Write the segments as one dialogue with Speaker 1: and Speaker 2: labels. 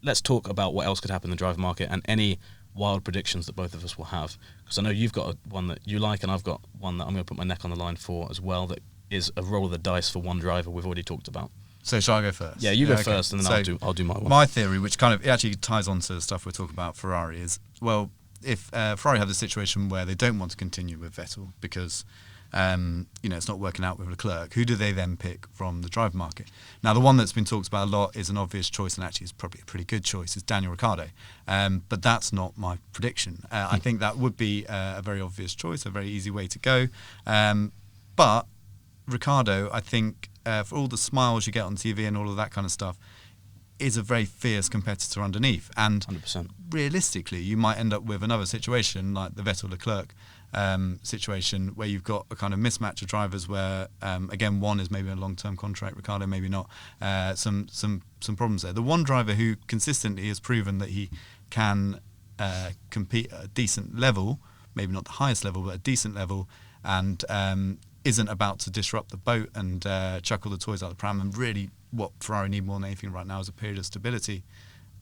Speaker 1: let's talk about what else could happen in the driver market and any wild predictions that both of us will have. Because I know you've got one that you like, and I've got one that I'm going to put my neck on the line for as well, that is a roll of the dice for one driver we've already talked about.
Speaker 2: So shall I go first?
Speaker 1: Yeah, you go first, and then I'll do my one.
Speaker 2: My theory, which kind of it actually ties on to the stuff we're talking about Ferrari, is, well, if Ferrari have the situation where they don't want to continue with Vettel because it's not working out with Leclerc, who do they then pick from the driver market? Now, the one that's been talked about a lot is an obvious choice, and actually is probably a pretty good choice, is Daniel Ricciardo. But that's not my prediction. I think that would be a very obvious choice, a very easy way to go. But Ricciardo, I think, for all the smiles you get on TV and all of that kind of stuff, is a very fierce competitor underneath. And
Speaker 1: 100%.
Speaker 2: Realistically, you might end up with another situation like the Vettel-Leclerc situation, where you've got a kind of mismatch of drivers where, again, one is maybe a long-term contract, Ricciardo maybe not, some problems there. The one driver who consistently has proven that he can compete at a decent level, maybe not the highest level, but a decent level, and isn't about to disrupt the boat and chuck all the toys out of the pram, and really what Ferrari need more than anything right now is a period of stability.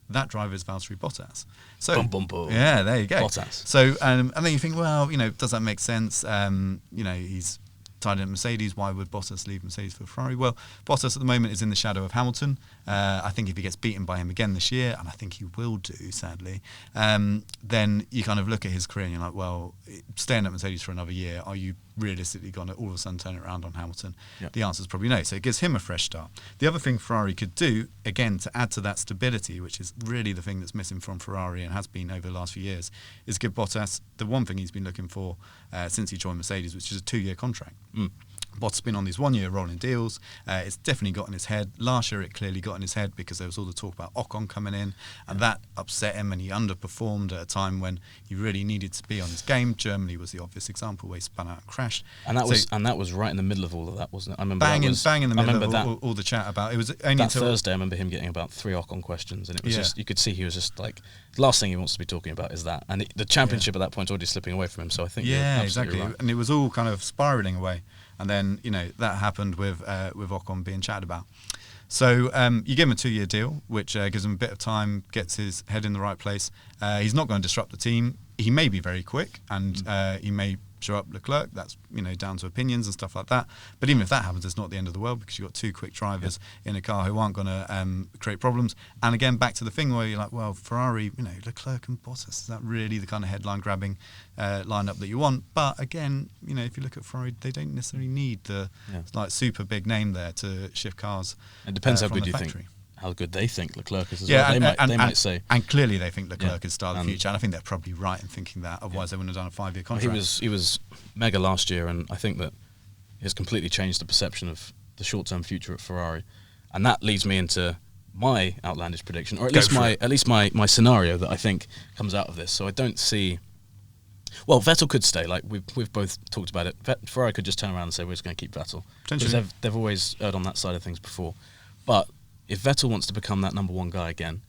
Speaker 2: That driver is Valtteri Bottas. So,
Speaker 1: boom, boom, boom.
Speaker 2: Yeah, there you go.
Speaker 1: Bottas.
Speaker 2: So, and then you think, well, does that make sense? He's tied in at Mercedes. Why would Bottas leave Mercedes for Ferrari? Well, Bottas at the moment is in the shadow of Hamilton. I think if he gets beaten by him again this year, and I think he will do, sadly, then you kind of look at his career and you're like, well, staying at Mercedes for another year, are you realistically going to all of a sudden turn it around on Hamilton?
Speaker 1: Yep.
Speaker 2: The answer is probably no. So it gives him a fresh start. The other thing Ferrari could do, again, to add to that stability, which is really the thing that's missing from Ferrari and has been over the last few years, is give Bottas the one thing he's been looking for since he joined Mercedes, which is a 2-year contract. Bottas has been on these 1-year rolling deals. It's definitely got in his head. Last year it clearly got in his head because there was all the talk about Ocon coming in, and that upset him, and he underperformed at a time when he really needed to be on his game. Germany was the obvious example where he spun out and crashed.
Speaker 1: And that was right in the middle of all of that, wasn't it? I remember
Speaker 2: bang in the middle of all the chat about it. Was only
Speaker 1: that Thursday. I remember him getting about 3 Ocon questions, and it was just, you could see he was just like, the last thing he wants to be talking about is that, and the championship at that point is already slipping away from him. So I think
Speaker 2: exactly,
Speaker 1: right.
Speaker 2: And it was all kind of spiraling away. And then, that happened with Ocon being chatted about. So you give him a 2-year deal, which gives him a bit of time, gets his head in the right place. He's not going to disrupt the team. He may be very quick, and he may show up Leclerc. That's down to opinions and stuff like that. But even if that happens, it's not the end of the world, because you've got 2 quick drivers in a car who aren't going to create problems. And again, back to the thing where you're like, well, Ferrari, Leclerc and Bottas, is that really the kind of headline-grabbing lineup that you want? But again, if you look at Ferrari, they don't necessarily need the super big name there to shift cars.
Speaker 1: It depends how
Speaker 2: from
Speaker 1: good
Speaker 2: the
Speaker 1: you
Speaker 2: factory.
Speaker 1: think. How good they think Leclerc is as well. They might say.
Speaker 2: And clearly they think Leclerc is star of the future, and I think they're probably right in thinking that, otherwise they wouldn't have done a 5-year contract.
Speaker 1: He was mega last year, and I think that has completely changed the perception of the short-term future at Ferrari. And that leads me into my outlandish prediction, or at least my scenario that I think comes out of this. So I don't see... Well, Vettel could stay. Like we've both talked about it. Ferrari could just turn around and say we're just going to keep Vettel, because they've always erred on that side of things before. But if Vettel wants to become that number one guy again,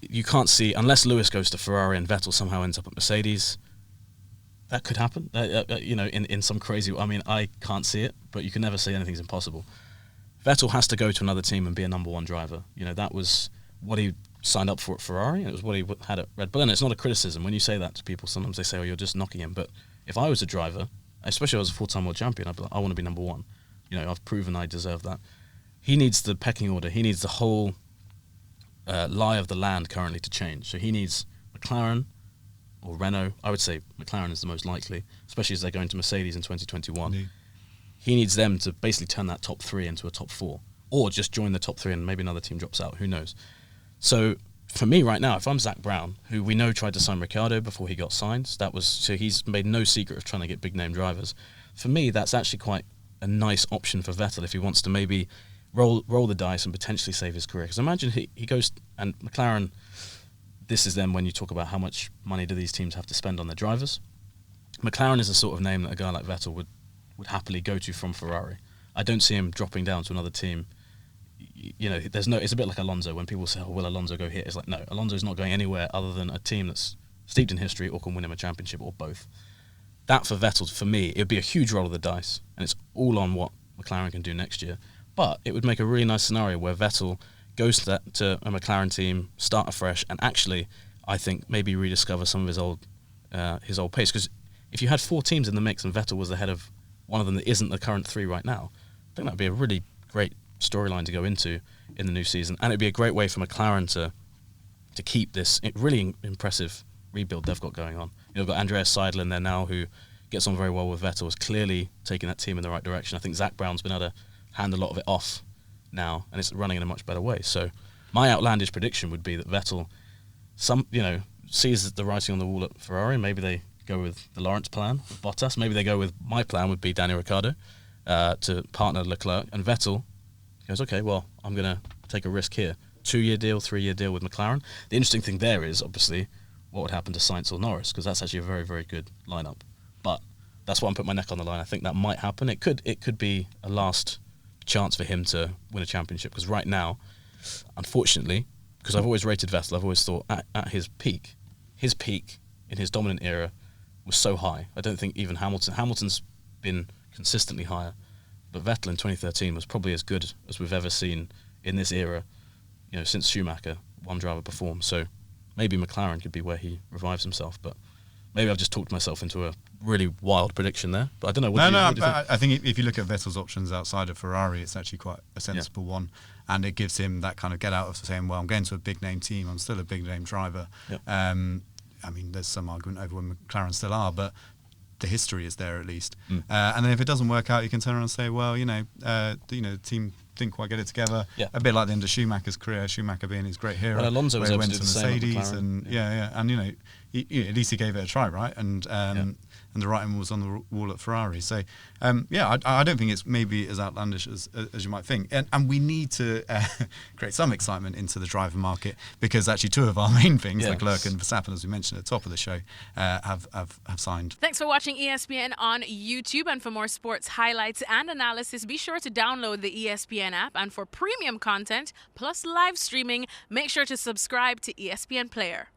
Speaker 1: you can't see, unless Lewis goes to Ferrari and Vettel somehow ends up at Mercedes, that could happen. In some crazy... I mean, I can't see it, but you can never say anything's impossible. Vettel has to go to another team and be a number one driver. That was what he signed up for at Ferrari, and it was what he had at Red Bull. And it's not a criticism. When you say that to people, sometimes they say, oh, you're just knocking him. But if I was a driver, especially if I was a full-time world champion, I'd be like, I want to be number one. I've proven I deserve that. He needs the pecking order. He needs the whole lie of the land currently to change. So he needs McLaren or Renault. I would say McLaren is the most likely, especially as they're going to Mercedes in 2021. Indeed. He needs them to basically turn that top 3 into a top 4, or just join the top 3 and maybe another team drops out. Who knows? So for me right now, if I'm Zach Brown, who we know tried to sign Ricciardo before he got signed, so he's made no secret of trying to get big name drivers. For me, that's actually quite a nice option for Vettel if he wants to maybe roll the dice and potentially save his career. Because imagine he goes, and McLaren, this is then when you talk about how much money do these teams have to spend on their drivers. McLaren is the sort of name that a guy like Vettel would happily go to from Ferrari. I don't see him dropping down to another team. It's a bit like Alonso. When people say, oh, will Alonso go here? It's like, no, Alonso's not going anywhere other than a team that's steeped in history or can win him a championship, or both. That for Vettel, for me, it would be a huge roll of the dice, and it's all on what McLaren can do next year. But it would make a really nice scenario where Vettel goes to a McLaren team, start afresh, and actually, I think maybe rediscover some of his old pace. Because if you had 4 teams in the mix and Vettel was the head of one of them that isn't the current 3 right now, I think that'd be a really great storyline to go into in the new season, and it'd be a great way for McLaren to keep this really impressive rebuild they've got going on. You've got Andreas Seidl in there now, who gets on very well with Vettel, is clearly taking that team in the right direction. I think Zach Brown's been able to hand a lot of it off now, and it's running in a much better way. So my outlandish prediction would be that Vettel sees the writing on the wall at Ferrari. Maybe they go with the Laurence plan with Bottas. Maybe they go with my plan would be Daniel Ricciardo to partner Leclerc, and Vettel goes, okay, well, I'm going to take a risk here. 2-year deal, 3-year deal with McLaren. The interesting thing there is, obviously, what would happen to Sainz or Norris, because that's actually a very, very good lineup. But that's why I'm putting my neck on the line. I think that might happen. It could be a last chance for him to win a championship, because right now, unfortunately, because I've always rated Vettel, I've always thought at his peak in his dominant era was so high. I don't think even Hamilton's been consistently higher, but Vettel in 2013 was probably as good as we've ever seen in this era, since Schumacher, one driver performed. So maybe McLaren could be where he revives himself, but maybe I've just talked myself into a really wild prediction there. But I don't know. What do you think?
Speaker 2: I think if you look at Vettel's options outside of Ferrari, it's actually quite a sensible one, and it gives him that kind of get out of saying, well, I'm going to a big name team, I'm still a big name driver. Yep. I mean, there's some argument over when McLaren still are, but the history is there at least. And then if it doesn't work out, you can turn around and say, well, the team didn't quite get it together. Yeah. A bit like the end of Schumacher's career, Schumacher being his great hero.
Speaker 1: Well, Alonso was able
Speaker 2: went
Speaker 1: to do
Speaker 2: to
Speaker 1: the same
Speaker 2: Mercedes,
Speaker 1: at
Speaker 2: and and at least he gave it a try, right? And and the writing was on the wall at Ferrari. So I don't think it's maybe as outlandish as you might think. And we need to create some excitement into the driver market, because actually 2 of our main things, Leclerc and Verstappen, as we mentioned at the top of the show, have signed.
Speaker 3: Thanks for watching ESPN on YouTube, and for more sports highlights and analysis, be sure to download the ESPN app, and for premium content plus live streaming, make sure to subscribe to ESPN Player.